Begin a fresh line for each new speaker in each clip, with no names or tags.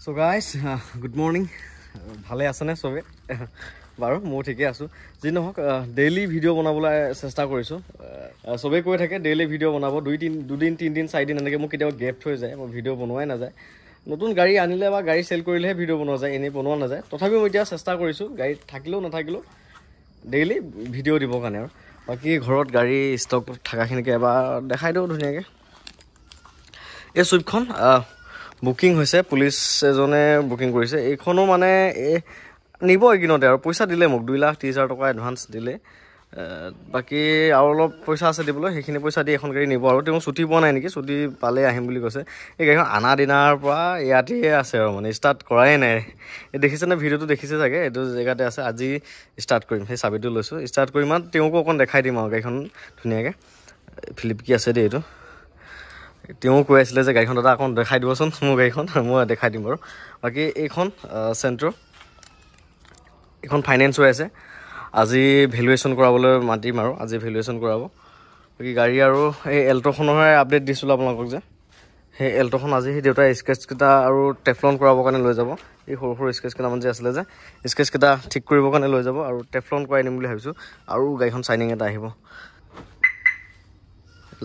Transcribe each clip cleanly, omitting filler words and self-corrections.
So guys, good morning. ভালে আছে নে সবে বাৰু মই ঠিকে আছো যি নহক ডেইলি ভিডিও বনাবলৈ চেষ্টা কৰিছো সবে কৈ থাকে ডেইলি ভিডিও বনাব দুদিন তিনদিন চাৰিদিন এনেকৈ মোক কেতিয়াবা গেপ হৈ যায় মই ভিডিও বনোৱাই নাযায় নতুন গাড়ী আনিলে বা গাড়ী সেল কৰিলেহে ভিডিও বনোৱা যায় এনে বনোৱা নাযায় তথাপিও মই এতিয়া চেষ্টা কৰিছো গাড়ী থাকিলেও নাথাকিলেও ডেইলি ভিডিও দিব কাৰণে আৰু বাকি ঘৰত গাড়ী ষ্টক থাকাখিনিকে এবাৰ দেখাই দিও ধুনীয়াকৈ এই সুইফটখন বুকিং হৈছে পুলিচ এজনে বুকিং কৰিছে এইখনো মানে নিব এইকিনতে আৰু পইচা দিলে মোক 2,30,000 টকা এডভান্স দিলে বাকি আৰু অলপ পইচা আছে দিবলৈ সেইখিনি পইচা দি এখন গাড়ী নিব আৰু তেওঁ ছুটি পোৱা নাই নেকি ছুটি পালে আহিম বুলি কৈছে এই গাড়ীখন আনা দিনাৰ পৰা ইয়াতে আছে আৰু মানে ষ্টাৰ্ট কৰাই নাই এই দেখিছে না ভিডিওটো দেখিছে চাগে এইটো জেগাতে আছে আজি ষ্টাৰ্ট কৰিম সেই চাবিটো লৈছো ষ্টাৰ্ট কৰিম আৰু তেওঁকো অকণ দেখাই দিম আৰু গাড়ীখন ধুনীয়াকৈ ফিলিপ কি আছে দেই এইটো তেওঁ কৈ আছিলে যে গাড়ীখন দাদা অকণ দেখাই দিবচোন মোৰ গাড়ীখন মই দেখাই দিম বাৰু বাকি এইখন চেণ্ট্ৰ এখন ফাইনেন্স হৈ আছে আজি ভ্যালুয়েশন কৰাবলৈ মাতিম আৰু আজি ভ্যালুয়েশন কৰাব বাকি গাড়ী আৰু এই এল্টোখনৰে আপডেট দিছিল আপোনালোকক যে সেই এল্টোখন আজি সেই দেউতা স্কেচ কিটা আৰু টেফলন কৰাবৰ কাৰণে লৈ যাব এই সৰু সৰু স্কেচ কিটা মান যে আছিলে যে স্কেচ কিটা ঠিক কৰিবৰ কাৰণে লৈ যাব আৰু টেফলন কৰাই নিম বুলি ভাবিছো আৰু গাড়ীখন সাইনিং এটা আহিব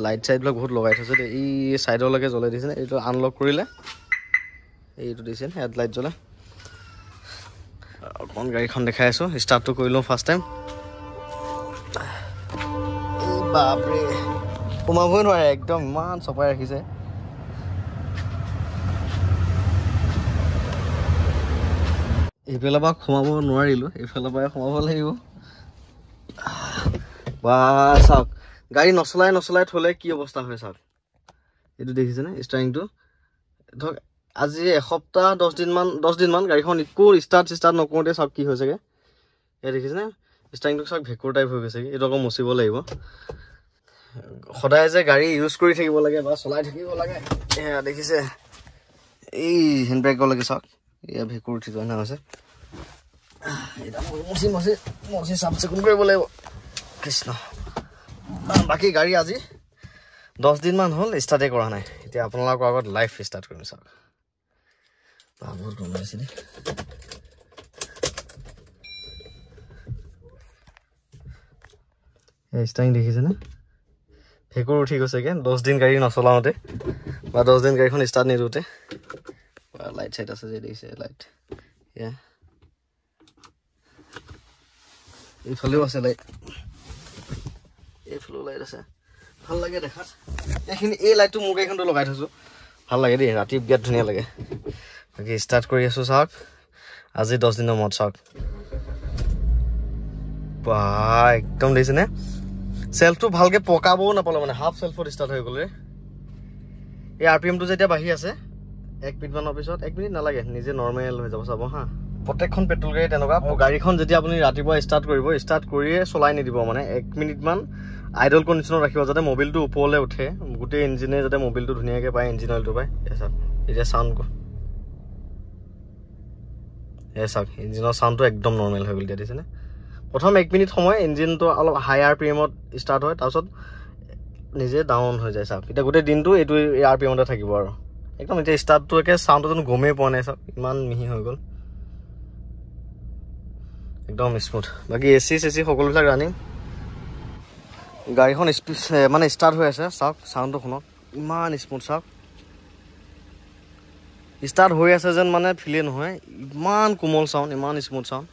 লাইট সাইড ব্লক বহুত লগাই থৈছে এই সাইডৰ লগে জ্বলাই দিছে এইটো আনলক কৰিলে এইটো দিছে হেড লাইট জ্বলে কোন গাড়ীখন দেখাই আছো স্টাৰ্টটো কৰিলো ফাৰ্স্ট টাইম এই বাপ ৰে কমাবই নোৱাৰে একদম মান চপাই ৰাখিছে এইফালে বা কমাব নোৱাৰিলো এইফালে বা কমাব লাগিব বা চাওক গাড়ী নচলাই থলে কি অৱস্থা হয় চাওক এইটো দেখিছে না ষ্টাৰিংটো ধক আজি এসপ্তাহ 10 দিন মান গাড়ীখন ইকো ষ্টাৰ্ট নকৰোতে চাওক কি হৈছেগে এই দেখিছে না ষ্টাৰিংটো চাওক ভেকুৰ টাইপ হৈ গৈছে এইটো আকৌ মুচিব লাগিব সদায় যে গাড়ী ইউজ কৰি থাকিব লাগে বা চলাই থাকিব লাগে এয়া দেখিছে এই হেণ্ড ব্ৰেক লাগে চাওক এয়া ভেকুৰ উঠি যোৱা না হৈছে এটা মুচি চাফ চিকুণ কৰিব লাগিব কৃষ্ণ বাকি গাড়ী আজি 10 দিন মান হল ষ্টাৰ্টে কৰা নাই এতিয়া আপোনালোকৰ আগত লাইভ ষ্টাৰ্ট কৰিম চাওক বহুত গৰম লাগিছে দেই এই ষ্টাৰিং দেখিছে না ভেকুৰ উঠি গৈছেগে 10 দিন গাড়ী নচলাওঁতে বা 10 দিন গাড়ীখন ষ্টাৰ্ট নিদিওঁতে লাইট চাইট আছে যে দেখিছে লাইট এয়া এইফালেও আছে লাইট এইফালেও লাইট আছে ভাল লাগে দেখাত এইখিনি এই লাইটটো মোৰ গাড়ীখনটো লগাই থৈছো ভাল লাগে দেই ৰাতি বিয়াত ধুনীয়া লাগে বাকি ষ্টাৰ্ট কৰি আছো চাওক আজি 10 দিনৰ মত চাওক বা একদম দেখিছে নে সেলফটো ভালকে পকাবও নাপালো মানে হাফ সেলফত ষ্টাৰ্ট হৈ গ'লে এই আৰপিএমটো যেতিয়া বাঢ়ি আছে 1 মিনিট মানৰ পিছত 1 মিনিট নালাগে নিজে নৰ্মেল হৈ যাব চাব হা প্ৰত্যেকখন পেট্ৰল গাড়ী তেনেকুৱা গাড়ীখন যেতিয়া আপুনি ৰাতিপুৱা ষ্টাৰ্ট কৰিব ষ্টাৰ্ট কৰিয়ে চলাই নিদিব মানে 1 মিনিট মান আইডল কণ্ডিশ্যনত ৰাখিব যাতে মোবিলটো ওপৰলৈ উঠে গোটেই ইঞ্জিনে যাতে মোবিলটো ধুনীয়াকৈ পায় ইঞ্জিন অইলটো পায় এতিয়া সাউণ্ড চাওক ইঞ্জিনৰ সাউণ্ডটো একদম নৰ্মেল হৈ গ'ল এতিয়া দেখিছেনে প্ৰথম 1 মিনিট সময় ইঞ্জিনটো অলপ হাই আৰপিএমত ষ্টাৰ্ট হয় তাৰপিছত নিজে ডাউন হৈ যায় চাওক এতিয়া গোটেই দিনটো এইটো আৰপিএমতে থাকিব আৰু একদম এতিয়া ষ্টাৰ্টটো একে সাউণ্ডটো যেন গমেই পোৱা নাই চাওক ইমান মিহি হৈ গ'ল একদম স্মুথ বাকি এচি চেচি সকলোবিলাক ৰানিং গাড়ীখন মানে ষ্টাৰ্ট হৈ আছে চাওক সাউণ্ডটো শুনক ইমান স্মুথ চাওক ষ্টাৰ্ট হৈ আছে যেন মানে ফিলে নহয় ইমান কোমল সাউণ্ড ইমান স্মুথ সাউণ্ড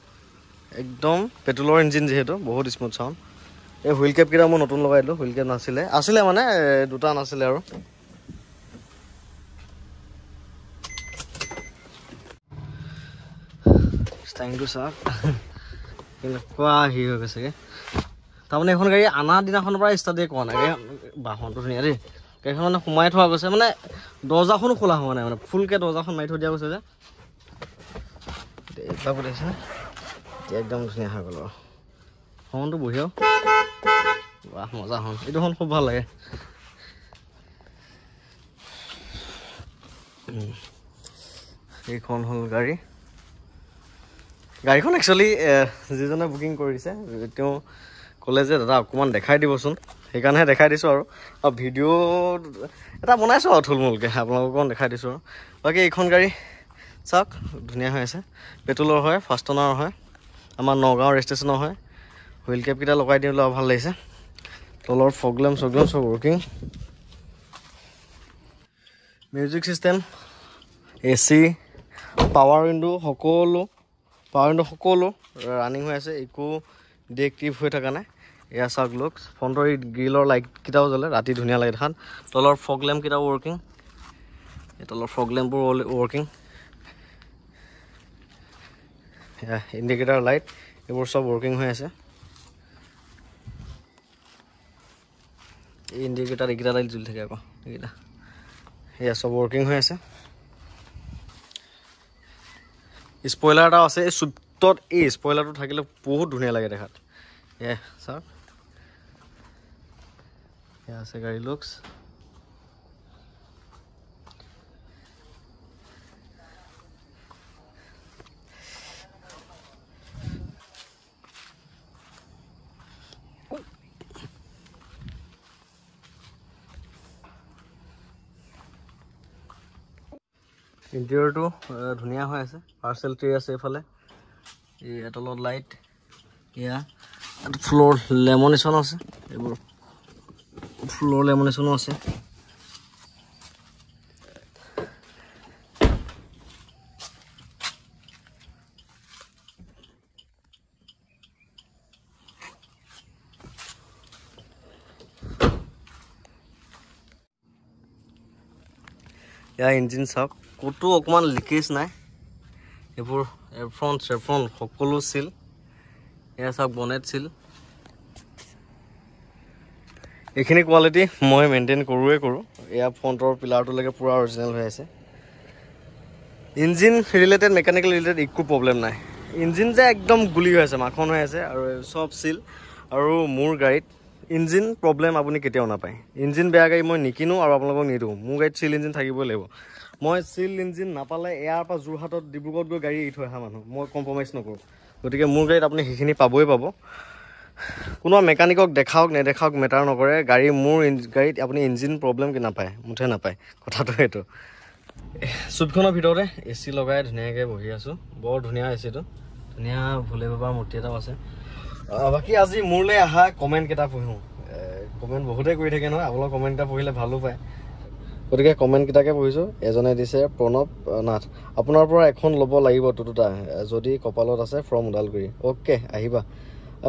একদম পেট্ৰলৰ ইঞ্জিন যিহেতু বহুত স্মুথ সাউণ্ড এই হুইল কেপ কেইটা মই নতুন লগাই দিলোঁ হুইল কেপ আছিলে মানে দুটা নাছিলে আৰু ষ্টাৰিংটো চাওক কেনেকুৱা হেৰি হৈ গৈছেগে তাৰমানে এখন গাড়ী আনা দিনাখনৰ পৰা ষ্টাৰ্টে কৰা নাই বাহনটো ধুনীয়া দেই গাড়ীখন মানে সোমাই থোৱা গৈছে মানে দৰ্জাখনো খোলা হোৱা নাই মানে ফুলকৈ দৰ্জাখন মাৰি থৈ দিয়া গৈছে যে এইবিলাক দেখিছে নে এতিয়া একদম ধুনীয়া হৈ গ'ল আৰু হৰ্ণটো বঢ়িয়াও বাহ মজা হৰ্ণ এইটো হৰ্ণ খুব ভাল লাগে এইখন হ'ল গাড়ীখন একচুৱেলি যিজনে বুকিং কৰিছে তেওঁ ক'লে যে দাদা অকণমান দেখাই দিবচোন সেইকাৰণেহে দেখাই দিছোঁ আৰু ভিডিঅ' এটা বনাইছোঁ আৰু থুলমূলকৈ আপোনালোকক দেখাই দিছোঁ আৰু বাকী এইখন গাড়ী চাওক ধুনীয়া হৈ আছে পেট্ৰলৰ হয় ফাৰ্ষ্ট অনাৰ হয় আমাৰ নগাঁও ৰেজিষ্ট্ৰেশ্যনৰ হয় হুইল কেপকেইটা লগাই দিবলৈ ভাল লাগিছে তলৰ ফগলেম চব working music system AC power window সকলো ৰানিং হৈ আছে একো ডিএক্টিভ হৈ থকা নাই এয়া চাওক লুকছ ফ্ৰণ্টৰ এই গ্ৰিলৰ লাইটকেইটাও জ্বলে ৰাতি ধুনীয়া লাগে দেখাত তলৰ ফগলেমকেইটাও ৱৰ্কিং এই তলৰ ফগলেমবোৰ ৱৰ্কিং এয়া ইণ্ডিকেটাৰ লাইট এইবোৰ চব ৱৰ্কিং হৈ আছে এই ইণ্ডিকেটাৰ এইকেইটা লাইট জ্বলি থাকে আকৌ এইকেইটা এয়া চব ৱৰ্কিং হৈ আছে স্পইলাৰ এটাও আছে এই চুইফ্টত এই স্পইলাৰটো থাকিলে বহুত ধুনীয়া লাগে দেখাত এয়া চাওক এয়া আছে গাড়ী লুকছ ইণ্টেৰিয়ৰটো ধুনীয়া হৈ আছে পাৰ্চেল ট্ৰে আছে এইফালে এই তলত লাইট এয়া ফ্ল'ৰ লেমনেশ্যন আছে এইবোৰ ফ্ল'ৰ লেমনেশ্যনো আছে এয়া ইঞ্জিন চাওক ক'তো অকণমান লিকেজ নাই এইবোৰ এফ্ৰন সকলো চিল এয়া চাওক বনেট চিল এইখিনি কোৱালিটি মই মেইনটেইন কৰোঁ এয়া ফ্ৰণ্টৰ পিলাৰটোলৈকে পূৰা অৰিজিনেল হৈ আছে ইঞ্জিন ৰিলেটেড মেকানিকেল ৰিলেটেড একো প্ৰব্লেম নাই ইঞ্জিন যে একদম গুলি হৈ আছে মাখন হৈ আছে আৰু চব চিল আৰু মোৰ গাড়ীত ইঞ্জিন প্ৰব্লেম আপুনি কেতিয়াও নাপায় ইঞ্জিন বেয়া গাড়ী মই নিকিনো আৰু আপোনালোকক নিদিওঁ মোৰ গাড়ীত চিল ইঞ্জিন থাকিবই লাগিব মই চিল ইঞ্জিন নাপালে ইয়াৰ পৰা যোৰহাটত ডিব্ৰুগড়ত গৈ গাড়ী এৰি থৈ অহা মানুহ মই কম্প্ৰমাইজ নকৰোঁ গতিকে মোৰ গাড়ীত আপুনি সেইখিনি পাবই পাব কোনোবা মেকানিকক দেখাওক নেদেখাওক মেটাৰ নকৰে মোৰ গাড়ীত আপুনি ইঞ্জিন প্ৰব্লেম নাপায় মুঠে নাপায় কথাটো সেইটো চুইফ্টখনৰ ভিতৰতে AC লগাই ধুনীয়াকৈ বহি আছোঁ বৰ ধুনীয়া এচিটো ধুনীয়া ভোলে বাবাৰ মূৰ্তি এটাও আছে বাকী আজি মোৰলৈ অহা কমেণ্টকেইটা পঢ়োঁ কমেণ্ট বহুতে কৰি থাকে নহয় আপোনালোকৰ কমেণ্টকেইটা পঢ়িলে ভালো পায় গতিকে কমেণ্টকেইটাকে পঢ়িছোঁ এজনে দিছে প্ৰণৱ নাথ আপোনাৰ পৰা এখন ল'ব লাগিব দুটা যদি কপালত আছে ফ্ৰম ওদালগুৰি অ'কে আহিবা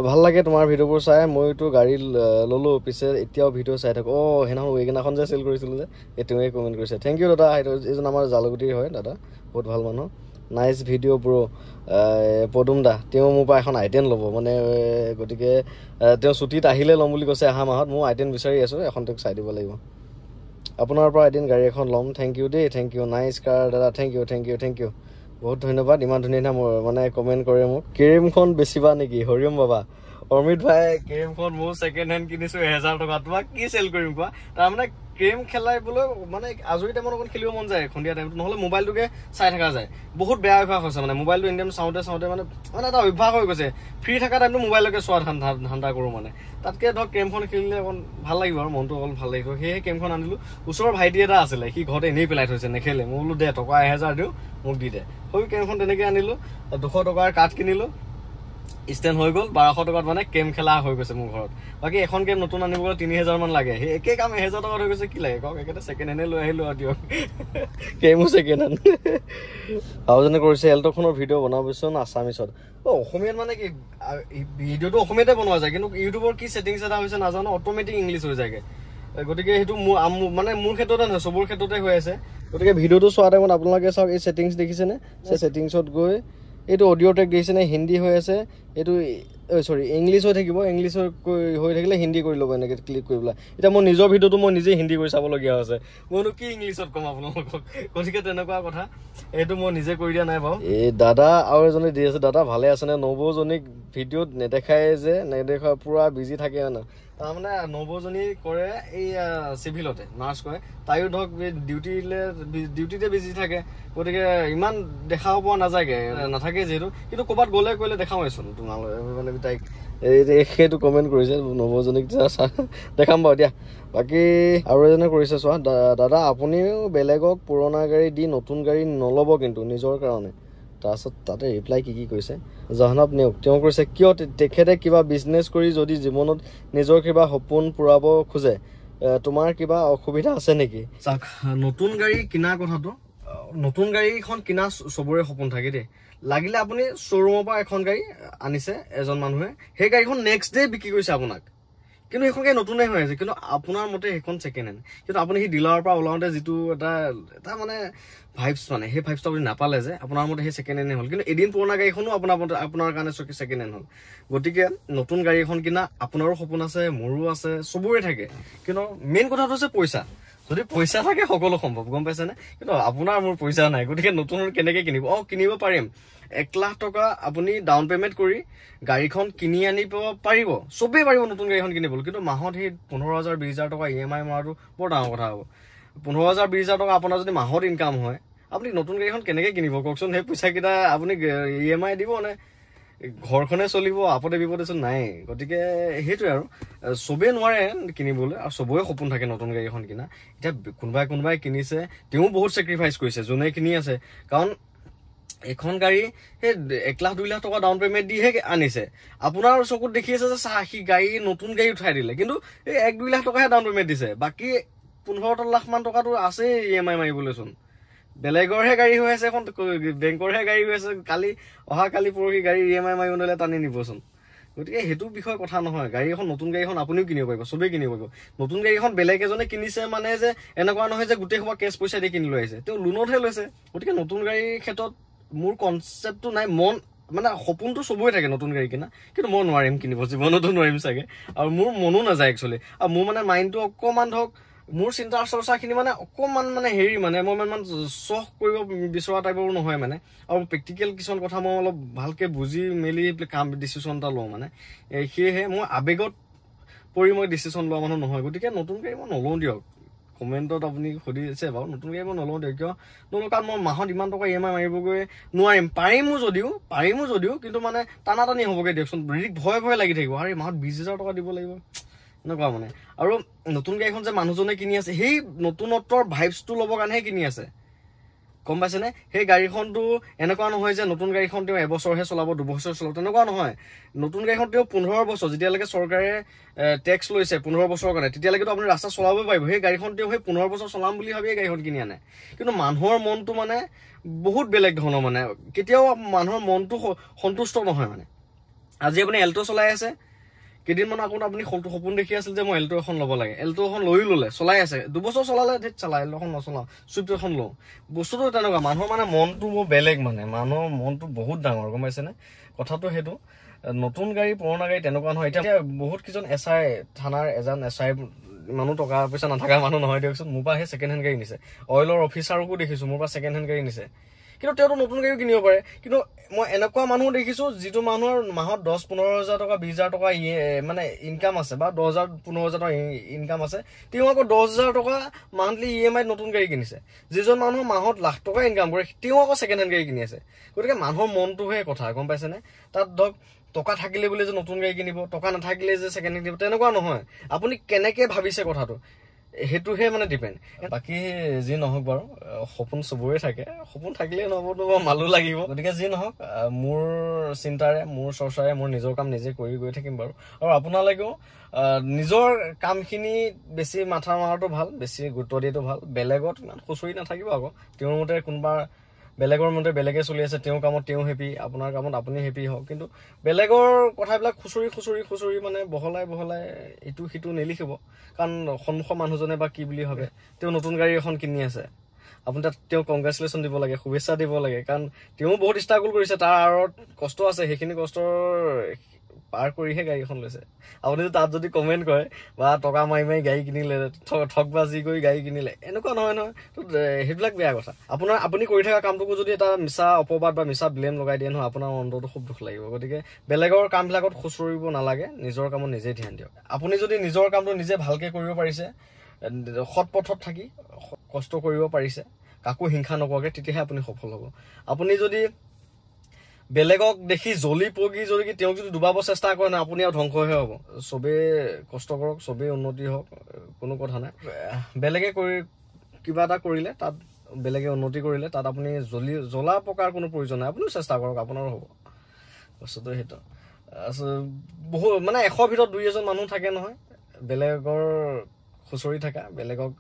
ভাল লাগে তোমাৰ ভিডিঅ'বোৰ চাই মইতো গাড়ী ল'লোঁ পিছে এতিয়াও ভিডিঅ' চাই থাকোঁ সেইদিনাখন ৱেগনাৰখন যে চেল কৰিছিলোঁ যে এইটোৱে কমেণ্ট কৰিছে থেংক ইউ দাদা এইজন আমাৰ জালুগুটিৰ হয় দাদা বহুত ভাল মানুহ নাইচ ভিডিঅ' ব্ৰ পদুম দা তেওঁ মোৰ পৰা এখন I10 ল'ব মানে গতিকে তেওঁ ছুটীত আহিলে ল'ম বুলি কৈছে অহা মাহত মই I10 বিচাৰি আছোঁ এখন তেওঁক চাই দিব লাগিব আপোনাৰ পৰা এদিন গাড়ী এখন ল'ম থেংক ইউ দেই থেংক ইউ নাইচ কাৰ দাদা থেংক ইউ বহুত ধন্যবাদ ইমান ধুনীয়া মোৰ মানে কমেণ্ট কৰে মোক কেৰিমখন বেচিবা নেকি হৰিম বাবা অমিত ভাই কেৰিমখন মোৰ ছেকেণ্ড হেণ্ড কিনিছোঁ 1000 টকা তোমাক কি চেল কৰিম কোৱা তাৰমানে গেম খেলাইবলৈ মানে আজৰি টাইমত অকণ খেলিব মন যায় সন্ধিয়া টাইমত নহ'লে মোবাইলটোকে চাই থকা যায় বহুত বেয়া অভ্যাস হৈছে মানে মোবাইলটো ইণ্ডিয়াম চাওঁতে মানে এটা অভ্যাস হৈ গৈছে ফ্ৰী থকা টাইমটো মোবাইলকে চোৱা ধান্দা কৰোঁ মানে তাতকৈ ধৰক গেমখন খেলিলে অকণ ভাল লাগিব আৰু মনটো অকণ ভাল লাগিব সেয়েহে গেমখন আনিলোঁ ওচৰৰ ভাইটি এটা আছিলে সি ঘৰতে এনেই পেলাই থৈছে নেখেলে মই বোলো দে টকা 1000 দিওঁ মোক দি দে সৰু গেমখন তেনেকৈ আনিলোঁ 200 টকাৰ কাঠ কিনিলোঁ ষ্টেণ্ড হৈ গ'ল 1200 টকাত মানে গেম খেলা হৈ গৈছে মোৰ ঘৰত বাকী এখন গেম নতুন আনিবলৈ 3000 মান লাগে সেই একে কাম 1000 টকাত হৈ গৈছে কি লাগে কওক একেটা ছেকেণ্ড হেণ্ডে লৈ আহিলোঁ আৰু দিয়ক গেমো ছেকেণ্ড হেণ্ড আৰু যেনে কৰিছে এল্ট'খনৰ ভিডিঅ' বনাবচোন আছামিছত অসমীয়াত মানে কি ভিডিঅ'টো অসমীয়াতে বনোৱা যায় কিন্তু ইউটিউবৰ কি ছেটিংছ এটা হৈছে নাজানো অট'মেটিক ইংলিছ হৈ যায়গৈ গতিকে সেইটো মানে মোৰ ক্ষেত্ৰতে নহয় চবৰ ক্ষেত্ৰতে হৈ আছে গতিকে ভিডিঅ'টো চোৱা টাইমত আপোনালোকে চাওক এই ছেটিংছ দেখিছেনে সেই ছেটিংছত গৈ এইটো অডিঅ' ট্ৰেক দেখিছেনে হিন্দী হৈ আছে এইটো সৰি ইংলিছ হৈ থাকিব ইংলিছ হৈ থাকিলে হিন্দী কৰি ল'ব এনেকৈ ক্লিক কৰি পেলাই এতিয়া মোৰ নিজৰ ভিডিঅ'টো মই নিজে হিন্দী কৰি চাবলগীয়া হৈছে মইনো কি ইংলিছত ক'ম আপোনালোকক গতিকে তেনেকুৱা কথা এইটো মই নিজে কৰি দিয়া নাই বাৰু এই দাদা আৰু এজনে দি আছে দাদা ভালে আছেনে নবৌজনীক ভিডিঅ'ত নেদেখাই পূৰা বিজি থাকে মানে তাৰমানে নবৌজনী কৰে এই চিভিলতে নাৰ্ছ কৰে তাইও ধৰক ডিউটিতে বিজি থাকে গতিকে ইমান দেখাব পোৱা নাযায়গৈ নাথাকে যিহেতু কিন্তু ক'ৰবাত গ'লে কৰিলে দেখাওঁৱেচোন তোমালোকে মানে তাইক সেইটো কমেণ্ট কৰিছে নৱজনীক দেখাম বাৰু দিয়া বাকী আৰু এজনে কৰিছে চোৱা দাদা আপুনিও বেলেগক পুৰণা গাড়ী দি নতুন গাড়ী নল'ব কিন্তু নিজৰ কাৰণে তাৰপিছত তাতে ৰিপ্লাই কি কৰিছে জাহ্নৱ নেওগ তেওঁ কৈছে কিয় তেখেতে কিবা বিজনেছ কৰি যদি জীৱনত নিজৰ কিবা সপোন পূৰাব খোজে তোমাৰ কিবা অসুবিধা আছে নেকি চাওক নতুন গাড়ী কিনাৰ কথাটো নতুন গাড়ীখন কিনা চবৰে সপোন থাকে দেই লাগিলে আপুনি শ্ব'ৰুমৰ পৰা এখন গাড়ী আনিছে এজন মানুহে সেই গাড়ীখন নেক্সট ডে বিক্ৰী কৰিছে আপোনাক কিন্তু সেইখন গাড়ী নতুনে হৈ আছে কিন্তু আপোনাৰ মতে সেইখন ছেকেণ্ড হেণ্ড কিন্তু আপুনি সেই ডিলাৰৰ পৰা ওলাওঁতে যিটো এটা মানে ভাইবছ মানে সেই ভাইবছটো আপুনি নাপালে যে আপোনাৰ মতে সেই ছেকেণ্ড হেণ্ডে হ'ল কিন্তু এদিন পুৰণা গাড়ীখনো আপোনাৰ কাৰণে ছেকেণ্ড হেণ্ড হ'ল গতিকে নতুন গাড়ী এখন কিনা আপোনাৰো সপোন আছে মোৰো আছে চবৰে থাকে কিন্তু মেইন কথাটো হৈছে পইচা যদি পইচা থাকে সকলো সম্ভৱ গম পাইছেনে কিন্তু আপোনাৰ মোৰ পইচা নাই গতিকে নতুন কেনেকৈ কিনিব কিনিব পাৰিম 1 লাখ টকা আপুনি ডাউন পেমেণ্ট কৰি গাড়ীখন কিনি আনিব পাৰিব চবেই পাৰিব নতুন গাড়ীখন কিনিবলৈ কিন্তু মাহত সেই 15,000 20,000 টকা EMI মৰাটো বৰ ডাঙৰ কথা হ'ব 15,000 20,000 টকা আপোনাৰ যদি মাহত ইনকাম হয় আপুনি নতুন গাড়ীখন কেনেকৈ কিনিব কওকচোন সেই পইচাকেইটা আপুনি EMI দিব নে ঘৰখনে চলিব আপদে বিপদেচোন নাই গতিকে সেইটোৱে আৰু চবেই নোৱাৰে কিনিবলৈ আৰু চবৰে সপোন থাকে নতুন গাড়ী এখন কিনা এতিয়া কোনোবাই কিনিছে তেওঁ বহুত ছেক্ৰিফাইচ কৰিছে যোনে কিনি আছে কাৰণ এখন গাড়ী সেই 1 লাখ 2 লাখ টকা ডাউন পেমেণ্ট দিহে আনিছে আপোনাৰ চকুত দেখি আছে যে সি গাড়ী নতুন গাড়ী উঠাই দিলে কিন্তু এই 1-2 লাখ টকাহে ডাউন পেমেণ্ট দিছে বাকী 15 লাখ মান টকাটো আছে EMI মাৰিবলৈচোন বেলেগৰহে গাড়ী হৈ আছে এখন বেংকৰহে গাড়ী হৈ আছে অহাকালি পৰহি গাড়ী EMI মাৰিব নহ'লে টানি নিবচোন গতিকে সেইটো বিষয়ে কথা নহয় গাড়ী এখন নতুন গাড়ী এখন আপুনিও কিনিব পাৰিব চবেই কিনিব পাৰিব নতুন গাড়ী এখন বেলেগ এজনে কিনিছে মানে যে এনেকুৱা নহয় যে গোটেই সোপা কেছ পইচা দি কিনি লৈ আহিছে তেওঁ লোনতহে লৈছে গতিকে নতুন গাড়ীৰ ক্ষেত্ৰত মোৰ কনচেপ্টটো নাই মন মানে সপোনটো চবৰে থাকে নতুন গাড়ী কিনা কিন্তু মই নোৱাৰিম কিনিব জীৱনতো নোৱাৰিম চাগে আৰু মোৰ মনো নাযায় একচুৱেলি আৰু মোৰ মানে মাইণ্ডটো অকণমান ধৰক মোৰ চিন্তা চৰ্চাখিনি মানে অকণমান মানে হেৰি মানে মই ইমান চখ কৰিব বিচৰা টাইপৰ নহয় মানে আৰু প্ৰেক্টিকেল কিছুমান কথা মই অলপ ভালকৈ বুজি মেলি কাম ডিচিশ্যন এটা লওঁ মানে সেয়েহে মই আৱেগত পৰি মই ডিচিশ্যন লোৱা মানুহ নহয় গতিকে নতুন গাড়ী মই নলওঁ দিয়ক কমেণ্টত আপুনি সুধিছে বাৰু নতুন গাড়ী মই নলওঁ দিয়ক কিয় নলওঁ কাৰণ মই মাহত ইমান টকা EMI মাৰিবগৈ নোৱাৰিম পাৰিমো যদিও কিন্তু মানে টানাটানি হ'বগৈ দিয়কচোন ভয় লাগি থাকিব আৰু মাহত 20,000 টকা দিব লাগিব এনেকুৱা মানে আৰু নতুন গাড়ীখন যে মানুহজনে কিনি আছে সেই নতুনত্বৰ ভাইবছটো ল'বৰ কাৰণেহে কিনি আছে গম পাইছেনে সেই গাড়ীখনটো এনেকুৱা নহয় যে নতুন গাড়ীখন তেওঁ এবছৰহে চলাব 2 বছৰ চলাব তেনেকুৱা নহয় নতুন গাড়ীখন তেওঁ 15 বছৰ যেতিয়ালৈকে চৰকাৰে টেক্স লৈছে 15 বছৰৰ কাৰণে তেতিয়ালৈকেতো আপুনি ৰাস্তা চলাবই পাৰিব সেই গাড়ীখন তেওঁ সেই 15 বছৰ চলাম বুলি ভাবিয়ে গাড়ীখন কিনি আনে কিন্তু মানুহৰ মনটো মানে বহুত বেলেগ ধৰণৰ মানে কেতিয়াও মানুহৰ মনটো সন্তুষ্ট নহয় মানে আজি আপুনি এল্টো চলাই আছে কেইদিনমান আগত আপুনি সপোন দেখি আছিল যে মই এল্টো এখন ল'ব লাগে এল্টো এখন ল'লে চলাই আছে 2 বছৰ চলালে চলাই এল্টো এখন নচলাওঁ চুইফ্ট এখন লওঁ বস্তুটো তেনেকুৱা মানুহৰ মানে মনটো মোৰ বেলেগ মানে মানুহৰ মনটো বহুত ডাঙৰ গম পাইছেনে কথাটো সেইটো নতুন গাড়ী পুৰণা গাড়ী তেনেকুৱা নহয় এতিয়া বহুত কেইজন SI থানাৰ এজন SI মানুহ টকা পইচা নাথাকা মানুহ নহয় দিয়কচোন মোৰ পৰা সেই ছেকেণ্ড হেণ্ড গাড়ী নিছে অইলৰ অফিচাৰকো দেখিছোঁ মোৰ পৰা ছেকেণ্ড হেণ্ড গাড়ী নিছে কিন্তু তেওঁতো নতুন গাড়ীও কিনিব পাৰে কিন্তু মই এনেকুৱা মানুহ দেখিছোঁ যিটো মানুহৰ মাহত 10-15,000 টকা 20,000 টকা মানে ইনকাম আছে বা 10,000-15,000 টকা ইনকাম আছে তেওঁ আকৌ 10,000 টকা মান্থলি EMI নতুন গাড়ী কিনিছে যিজন মানুহৰ মাহত লাখ টকা ইনকাম কৰে তেওঁ আকৌ ছেকেণ্ড হেণ্ড গাড়ী কিনি আছে গতিকে মানুহৰ মনটোহে কথা গম পাইছেনে তাত ধৰক টকা থাকিলে বুলি যে নতুন গাড়ী কিনিব টকা নাথাকিলে যে ছেকেণ্ড হেণ্ড কিনিব তেনেকুৱা নহয় আপুনি কেনেকৈ ভাবিছে কথাটো সেইটোহে মানে ডিপেণ্ড বাকী যি নহওক বাৰু সপোন চবৰে থাকে সপোন থাকিলেই নহ'বতো মালো লাগিব গতিকে যি নহওক মোৰ চিন্তাৰে মোৰ চৰ্চাৰে মোৰ নিজৰ কাম নিজে কৰি গৈ থাকিম বাৰু আৰু আপোনালোকেও নিজৰ কামখিনি বেছি মাথা মাৰাটো ভাল বেছি গুৰুত্ব দিয়াটো ভাল বেলেগত ইমান খুচৰি নাথাকিব আকৌ তেওঁৰ মতে কোনোবা বেলেগৰ মতে বেলেগে চলি আছে তেওঁৰ কামত তেওঁ হেপি আপোনাৰ কামত আপুনি হেপি হওক কিন্তু বেলেগৰ কথাবিলাক খুচৰি মানে বহলাই ইটো সিটো নিলিখিব কাৰণ সন্মুখৰ মানুহজনে বা কি বুলি ভাবে তেওঁ নতুন গাড়ী এখন কিনি আছে আপুনি তাত তেওঁ কংগ্ৰেচুলেশ্যন দিব লাগে শুভেচ্ছা দিব লাগে কাৰণ তেওঁ বহুত ষ্ট্ৰাগল কৰিছে তাৰ আঁৰত কষ্ট আছে সেইখিনি কষ্টৰ পাৰ কৰিহে গাড়ী এখন লৈছে আপুনি তাত যদি কমেণ্ট কৰে বা টকা মাৰি গাড়ী কিনিলে ঠগবাজি কৰি গাড়ী কিনিলে এনেকুৱা নহয় তো সেইবিলাক বেয়া কথা আপুনি কৰি থকা কামটোকো যদি এটা মিছা অপবাদ বা মিছা ব্লেম লগাই দিয়ে নহয় আপোনাৰ অন্তৰটো খুব দুখ লাগিব গতিকে বেলেগৰ কামবিলাকত খুচৰিব নালাগে নিজৰ কামত নিজেই ধ্যান দিয়ক আপুনি যদি নিজৰ কামটো নিজে ভালকৈ কৰিব পাৰিছে সৎ পথত থাকি কষ্ট কৰিব পাৰিছে কাকো হিংসা নকৰাকৈ তেতিয়াহে আপুনি সফল হ'ব আপুনি যদি বেলেগক দেখি জ্বলি পগি যদি তেওঁক যদি ডুবাব চেষ্টা কৰে না আপুনি আৰু ধ্বংসহে হ'ব সবে কষ্ট কৰক সবে উন্নতি হওক কোনো কথা নাই বেলেগে কৰি কিবা এটা কৰিলে তাত বেলেগে উন্নতি কৰিলে তাত আপুনি জ্বলা পকাৰ কোনো প্ৰয়োজন নাই আপুনিও চেষ্টা কৰক আপোনাৰো হ'ব বস্তুটো সেইটো বহু মানে 100 ভিতৰত 2-এজন মানুহ থাকে নহয় বেলেগৰ খুচৰি থকা বেলেগক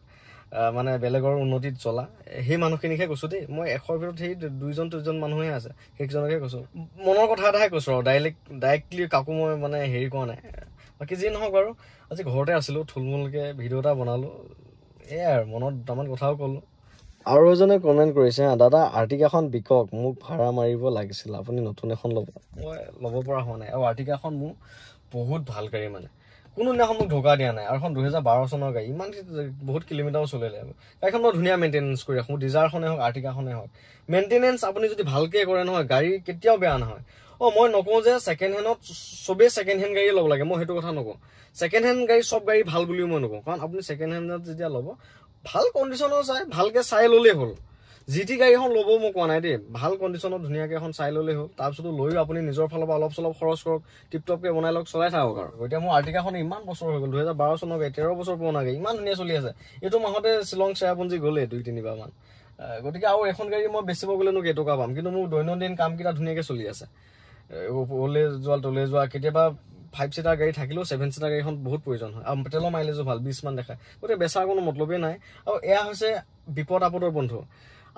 মানে বেলেগৰ উন্নতিত চলা সেই মানুহখিনিকহে কৈছো দেই মই 100 ভিতৰত সেই 2-3জন মানুহে আছে সেইজনকে কৈছো মনৰ কথা এটাহে কৈছো আৰু ডাইৰেক্টলি কাকো মই মানে হেৰি কৰা নাই বাকি যি নহওক বাৰু আজি ঘৰতে আছিলো থুলমুলকে ভিডিঅ' এটা বনালো এয়াই আৰু মনত দুটামান কথাও ক'লো আৰু এজনে কমেণ্ট কৰিছে দাদা আৰ্টিকাখন বিকক মোক ভাড়া মাৰিব লাগিছিল আপুনি নতুন এখন ল'ব মই ল'ব পৰা হোৱা নাই আৰু আৰ্টিকাখন মোৰ বহুত ভাল গাড়ী মানে কোনো দিনাখন মোক ঢোকা দিয়া নাই আৰু এখন 2012 চনৰ গাড়ী ইমান বহুত কিলোমিটাৰো চলিলে গাড়ীখন মই ধুনীয়া মেইনটেনেন্স কৰি ৰাখোঁ ডিজাৰখনে হওক আৰ্টিকাখনে হওক মেইনটেনেন্স আপুনি যদি ভালকৈ কৰে নহয় গাড়ী কেতিয়াও বেয়া নহয় মই নকওঁ যে ছেকেণ্ড হেণ্ডত চবেই ছেকেণ্ড হেণ্ড গাড়ী ল'ব লাগে মই সেইটো কথা নকওঁ ছেকেণ্ড হেণ্ড গাড়ী চব গাড়ী ভাল বুলিও মই নকওঁ কাৰণ আপুনি ছেকেণ্ড হেণ্ডত যেতিয়া ল'ব ভাল কণ্ডিশ্যনৰ ভালকৈ চাই ল'লেই হ'ল জিটি গাড়ী এখন ল'ব মই কোৱা নাই দেই ভাল কণ্ডিশ্যনত ধুনীয়াকৈ এখন চাই ল'লেই হ'ল তাৰপিছতো লৈও আপুনি নিজৰ ফালৰ পৰা অলপ চলপ খৰচ কৰক টিপটপকৈ বনাই লওক চলাই থাকক আৰু এতিয়া মোৰ আৰ্টিকাখন ইমান বছৰ হৈ গ'ল 2012 চনৰ গাড়ী 13 বছৰ পুৰণা গাড়ী ইমান ধুনীয়া চলি আছে এইটো মাহতে শ্বিলং চেৰাপুঞ্জী গ'লে 2-3 বাৰমান গতিকে আৰু এখন গাড়ী মই বেচিব গ'লেনো কেইটকা পাম কিন্তু মোৰ দৈনন্দিন কামকেইটা ধুনীয়াকৈ চলি আছে ওলে যোৱা তলে যোৱা কেতিয়াবা 5 সিটাৰ গাড়ী থাকিলেও 7 সিটাৰ গাড়ীখন বহুত প্ৰয়োজন হয় আৰু তেলৰ মাইলেজো ভাল 20 মান দেখায় গতিকে বেচাৰ কোনো মতলবেই নাই আৰু এয়া হৈছে বিপদ আপদৰ বন্ধু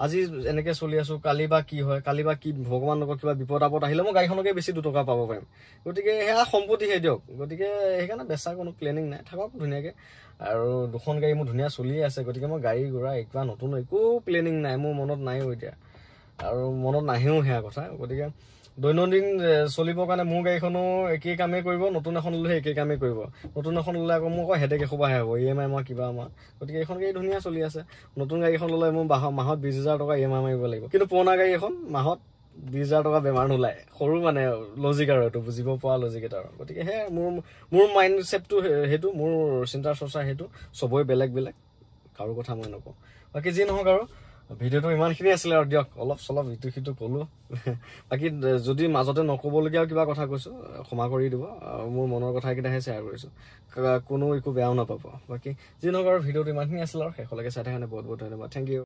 আজি এনেকৈ চলি আছো কালি বা কি হয় কালি বা কি ভগৱান নকৰক কিবা বিপদ আপদ আহিলে মই গাড়ীখনকে বেছি 2 টকা পাব পাৰিম গতিকে সেয়া সম্পত্তিহে দিয়ক গতিকে সেইকাৰণে বেচাৰ কোনো প্লেনিং নাই থাকক ধুনীয়াকৈ আৰু দুখন গাড়ী মোৰ ধুনীয়া চলিয়ে আছে গতিকে মই গাড়ী ঘোৰা একবা নতুন একো প্লেনিং নাই মোৰ মনত নাইও এতিয়া আৰু মনত নাহেও সেয়া কথা গতিকে দৈনন্দিন চলিবৰ কাৰণে মোৰ গাড়ীখনো একেই কামেই কৰিব নতুন এখন ল'লে একেই কামেই কৰিব নতুন এখন ল'লে আকৌ মোক হেডেক এসোপাহে হ'ব EMI মই কিবা আমাৰ গতিকে এইখন গাড়ী ধুনীয়া চলি আছে নতুন গাড়ীখন ল'লে মোৰ মাহত 20,000 টকা EMI মাৰিব লাগিব কিন্তু পুৰণা গাড়ী এখন মাহত 20,000 টকা বেমাৰ নোলায় সৰু মানে লজিক আৰু এইটো বুজিব পৰা লজিক এটা আৰু গতিকে সেয়াই মোৰ মাইণ্ড ছেটটো সেইটো মোৰ চিন্তা চৰ্চা সেইটো চবৰে বেলেগ বেলেগ কাৰো কথা মই নকওঁ বাকী যি নহওক আৰু ভিডিঅ'টো ইমানখিনি আছিলে আৰু দিয়ক অলপ চলপ ইটো সিটো ক'লো বাকী যদি মাজতে নক'বলগীয়া কিবা কথা কৈছোঁ ক্ষমা কৰি দিব মোৰ মনৰ কথাকেইটাহে শ্বেয়াৰ কৰিছোঁ কোনো একো বেয়াও নাপাব বাকী যি নহওক আৰু ভিডিঅ'টো ইমানখিনি আছিলে আৰু শেষলৈকে চাই থকাৰ কাৰণে বহুত বহুত ধন্যবাদ থেংক ইউ